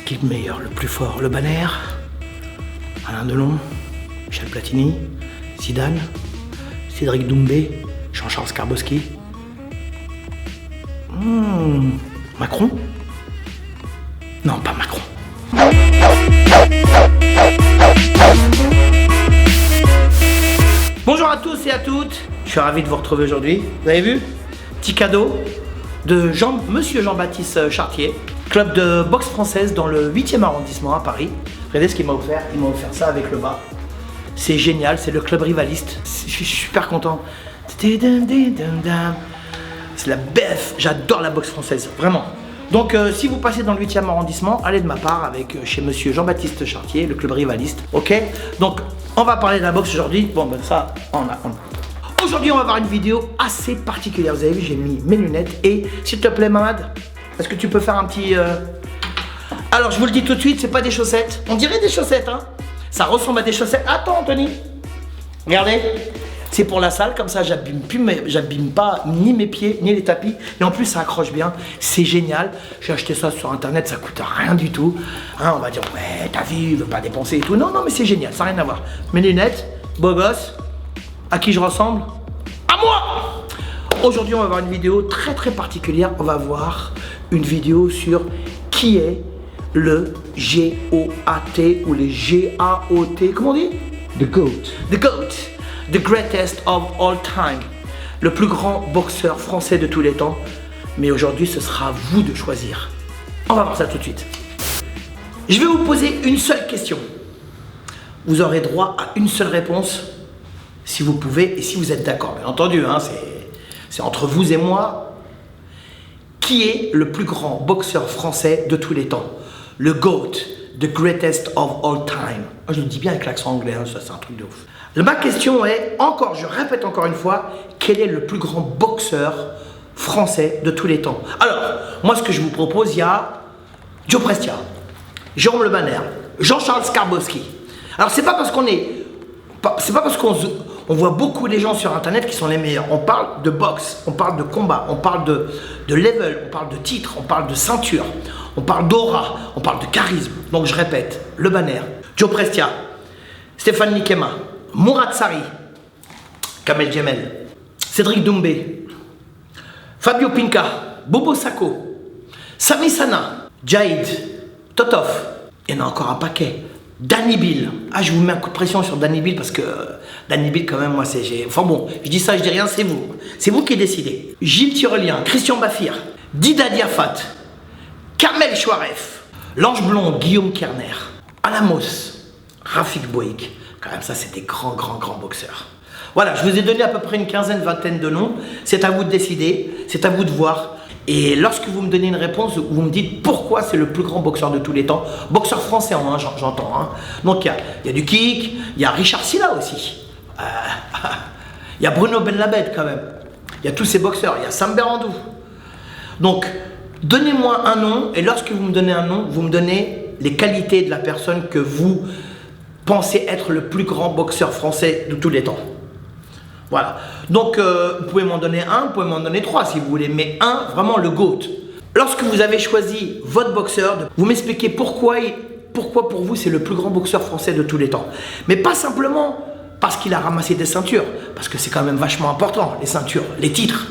C'est qui le meilleur, le plus fort? Le Banner, Alain Delon, Michel Platini, Zidane, Cédric Doumbé, Jean-Charles Skarbowski, Macron? Non, pas Macron. Bonjour à tous et à toutes, je suis ravi de vous retrouver aujourd'hui. Vous avez vu? Petit cadeau de Monsieur Jean-Baptiste Chartier, club de boxe française dans le 8e arrondissement à Paris. Regardez ce qu'il m'a offert, il m'a offert ça avec le bas. C'est génial, c'est le club rivaliste. Je suis super content. C'est la BF, j'adore la boxe française, vraiment. Donc si vous passez dans le 8e arrondissement, allez de ma part avec chez Monsieur Jean-Baptiste Chartier, le club rivaliste, ok? Donc on va parler de la boxe aujourd'hui. Bon ben ça, on a. Aujourd'hui on va voir une vidéo assez particulière. Vous avez vu, j'ai mis mes lunettes. Et s'il te plaît Mamad, est-ce que tu peux faire un petit... Alors je vous le dis tout de suite, c'est pas des chaussettes. On dirait des chaussettes, hein. Ça ressemble à des chaussettes. Attends Anthony, regardez. C'est pour la salle, comme ça j'abîme pas ni mes pieds, ni les tapis. Et en plus ça accroche bien, c'est génial. J'ai acheté ça sur internet, ça coûte rien du tout. Hein, on va dire, ouais, ta vie, veut pas dépenser et tout. Non, non, mais c'est génial, ça n'a rien à voir. Mes lunettes, beau gosse, à qui je ressemble? À moi! Aujourd'hui on va voir une vidéo très très particulière. On va voir une vidéo sur qui est le G-O-A-T ou les G-A-O-T, comment on dit? The GOAT. The GOAT. The greatest of all time, le plus grand boxeur français de tous les temps. Mais aujourd'hui, ce sera à vous de choisir. On va voir ça tout de suite. Je vais vous poser une seule question. Vous aurez droit à une seule réponse, si vous pouvez et si vous êtes d'accord. Bien entendu, hein, c'est entre vous et moi. Qui est le plus grand boxeur français de tous les temps? Le GOAT, the greatest of all time. Je le dis bien avec l'accent anglais, hein, ça c'est un truc de ouf. Ma question est, je répète encore une fois, quel est le plus grand boxeur français de tous les temps? Alors, moi ce que je vous propose, il y a Joe Prestia, Jérôme Le Banner, Jean-Charles Skarbowski. Alors c'est pas parce qu'on voit beaucoup les gens sur internet qui sont les meilleurs. On parle de boxe, on parle de combat, on parle de level, on parle de titre, on parle de ceinture, on parle d'aura, on parle de charisme. Donc je répète, Le Banner, Joe Prestia, Stéphane Nikema, Mourad Sari, Kamel Djemel, Cédric Doumbé, Fabio Pinca, Bobo Sacco, Sami Sana, Jaïd, Totov, il y en a encore un paquet. Danny Bill. Ah, je vous mets un coup de pression sur Danny Bill parce que Danny Bill, quand même, moi, c'est... Enfin bon, je dis ça, je dis rien, c'est vous. C'est vous qui décidez. Gilles Tyrolien, Christian Bafir, Dida Diafat, Kamel Chouaref, l'Ange Blond, Guillaume Kerner, Alamos, Rafik Boïk. Quand même, ça, c'est des grands boxeurs. Voilà, je vous ai donné à peu près une quinzaine, vingtaine de noms. C'est à vous de décider, c'est à vous de voir. Et lorsque vous me donnez une réponse, vous me dites pourquoi c'est le plus grand boxeur de tous les temps. Boxeur français, hein, j'entends. Hein. Donc, il y a du kick, il y a Richard Silla aussi. Il y a Bruno Benlabed quand même. Il y a tous ces boxeurs, il y a Sam Berandou. Donc, donnez-moi un nom, et lorsque vous me donnez un nom, vous me donnez les qualités de la personne que vous pensez être le plus grand boxeur français de tous les temps. Voilà. Donc, vous pouvez m'en donner un, vous pouvez m'en donner trois si vous voulez, mais un, vraiment le GOAT. Lorsque vous avez choisi votre boxeur, vous m'expliquez pourquoi pour vous c'est le plus grand boxeur français de tous les temps. Mais pas simplement parce qu'il a ramassé des ceintures, parce que c'est quand même vachement important, les ceintures, les titres.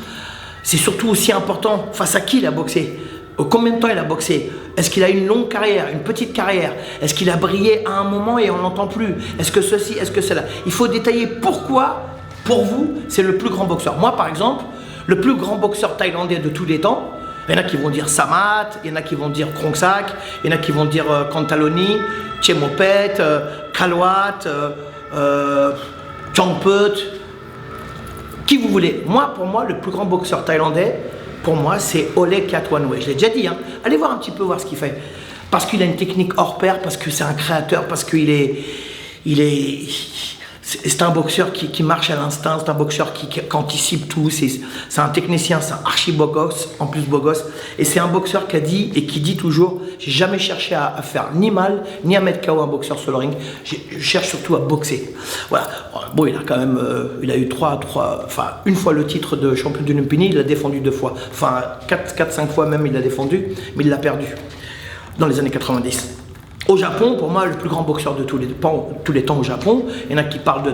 C'est surtout aussi important face à qui il a boxé. Combien de temps il a boxé? Est-ce qu'il a une longue carrière, une petite carrière? Est-ce qu'il a brillé à un moment et on n'entend plus? Est-ce que ceci, est-ce que cela? Il faut détailler pourquoi, pour vous, c'est le plus grand boxeur. Moi, par exemple, le plus grand boxeur thaïlandais de tous les temps, il y en a qui vont dire Samat, il y en a qui vont dire Krongsak, il y en a qui vont dire Kantaloni, Chemopet, Kalwat, Changput, qui vous voulez. Moi, pour moi, le plus grand boxeur thaïlandais, pour moi, c'est Ole Katwanwe. Je l'ai déjà dit, hein. Allez voir un petit peu, voir ce qu'il fait. Parce qu'il a une technique hors pair, parce que c'est un créateur, parce qu'il est... C'est un boxeur qui marche à l'instinct, c'est un boxeur qui anticipe tout, c'est un technicien, c'est un archi beau gosse, en plus beau gosse. Et c'est un boxeur qui a dit et qui dit toujours, j'ai jamais cherché à faire ni mal, ni à mettre KO un boxeur sur le ring, je cherche surtout à boxer. Voilà. Bon, il a quand même, il a eu une fois le titre de champion du Lumpini, il l'a défendu 2 fois. Enfin, 4-5 fois même il l'a défendu, mais il l'a perdu. dans les années 90. Au Japon, pour moi, le plus grand boxeur de tous les temps au Japon, il y en a qui parlent de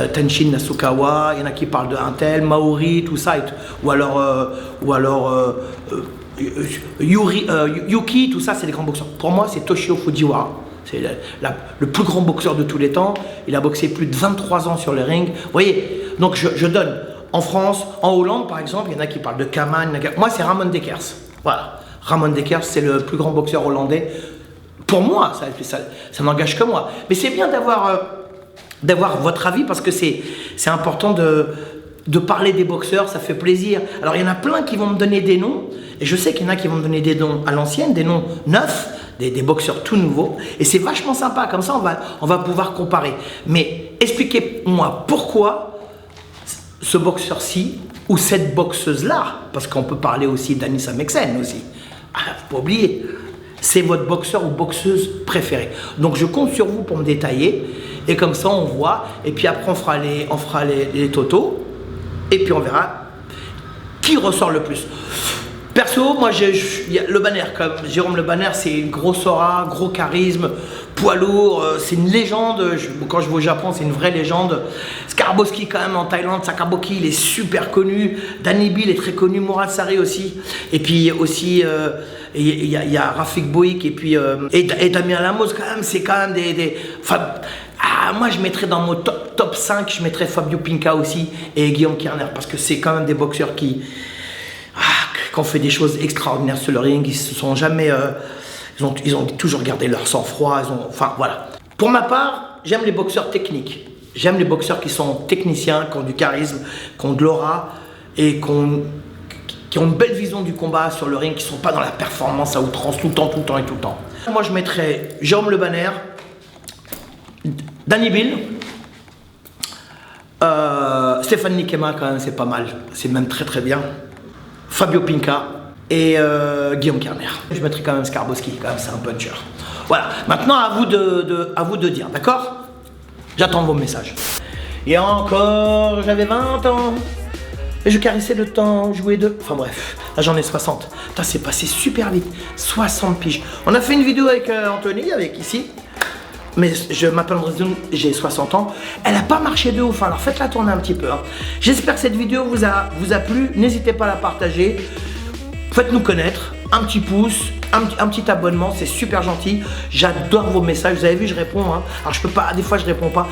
Tenshin Nasukawa, il y en a qui parlent de Intel, Maori, tout ça, ou alors Yuki, tout ça, c'est des grands boxeurs. Pour moi, c'est Toshio Fujiwara. C'est le plus grand boxeur de tous les temps. Il a boxé plus de 23 ans sur le ring. Vous voyez, donc je donne. En France, en Hollande, par exemple, il y en a qui parlent de Kaman. Moi, c'est Ramon Dekers. Voilà. Ramon Dekers, c'est le plus grand boxeur hollandais. Pour moi, ça n'engage que moi. Mais c'est bien d'avoir votre avis parce que c'est important de parler des boxeurs, ça fait plaisir. Alors, il y en a plein qui vont me donner des noms. Et je sais qu'il y en a qui vont me donner des noms à l'ancienne, des noms neufs, des boxeurs tout nouveaux. Et c'est vachement sympa. Comme ça, on va pouvoir comparer. Mais expliquez-moi pourquoi ce boxeur-ci ou cette boxeuse-là, parce qu'on peut parler aussi d'Anissa Meksen aussi. Ah, faut pas oublier. C'est votre boxeur ou boxeuse préférée. Donc je compte sur vous pour me détailler. Et comme ça, on voit. Et puis après, on fera les totaux. Et puis on verra qui ressort le plus. Perso, moi, le Banner, comme Jérôme Le Banner, c'est une grosse aura, gros charisme, poids lourd, c'est une légende. Quand je vais au Japon, c'est une vraie légende. Skarboski, quand même, en Thaïlande, Sakaboki, il est super connu. Danny Bill est très connu, Mourad Sarri aussi. Et puis aussi, il y a Rafik Boïk et puis et Damien Lamos, quand même, c'est quand même moi, je mettrais dans mon top 5, je mettrais Fabio Pinca aussi et Guillaume Kerner, parce que c'est quand même des boxeurs qui ont fait des choses extraordinaires sur le ring. Ils se sont jamais, ils ont toujours gardé leur sang-froid. Enfin voilà. Pour ma part, j'aime les boxeurs techniques. J'aime les boxeurs qui sont techniciens, qui ont du charisme, qui ont de l'aura et qui ont une belle vision du combat sur le ring, qui ne sont pas dans la performance à outrance tout le temps. Moi, je mettrais Jérôme Le Banner, Danny Bill, Stéphane Nikema, quand même, c'est pas mal. C'est même très bien. Fabio Pinca et Guillaume Kerner. Je mettrai quand même Skarboski, quand même, c'est un puncher. Voilà, maintenant à vous de dire, d'accord? J'attends vos messages. Et encore, j'avais 20 ans, et je caressais le temps, jouais de... Enfin bref, là j'en ai 60. Putain, c'est passé super vite, 60 piges. On a fait une vidéo avec Anthony, avec ici. Mais je m'appelle André, j'ai 60 ans. Elle n'a pas marché de ouf, alors faites-la tourner un petit peu. Hein. J'espère que cette vidéo vous a plu. N'hésitez pas à la partager. Faites-nous connaître. Un petit pouce, un petit abonnement, c'est super gentil. J'adore vos messages. Vous avez vu, je réponds. Hein. Alors je peux pas, des fois je réponds pas.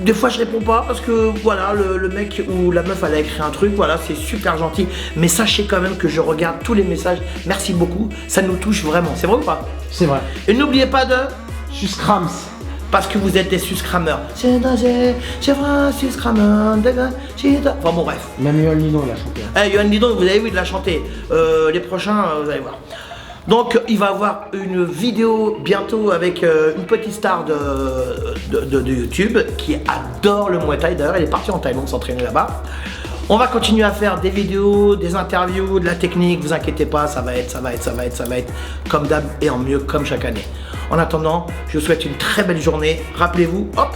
Des fois je réponds pas parce que voilà, le mec ou la meuf elle a écrit un truc. Voilà, c'est super gentil. Mais sachez quand même que je regarde tous les messages. Merci beaucoup. Ça nous touche vraiment. C'est vrai ou pas? C'est vrai. Et n'oubliez pas de... Suscrams. Parce que vous êtes des suscrameurs. C'est vrai, suscrameur. Enfin bon, bref. Même Yoann Lidon, il a chanté. Yoann Lidon, vous avez vu, il l'a chanté. Les prochains, vous allez voir. Donc, il va y avoir une vidéo bientôt avec une petite star de YouTube qui adore le Muay Thai. D'ailleurs, elle est partie en Thaïlande s'entraîner là-bas. On va continuer à faire des vidéos, des interviews, de la technique, vous inquiétez pas, ça va être comme d'hab et en mieux comme chaque année. En attendant, je vous souhaite une très belle journée. Rappelez-vous, hop,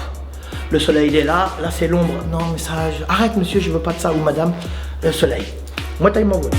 le soleil il est là c'est l'ombre. Non mais ça, arrête monsieur, je veux pas de ça, ou madame, le soleil. Muay Thai Mongol.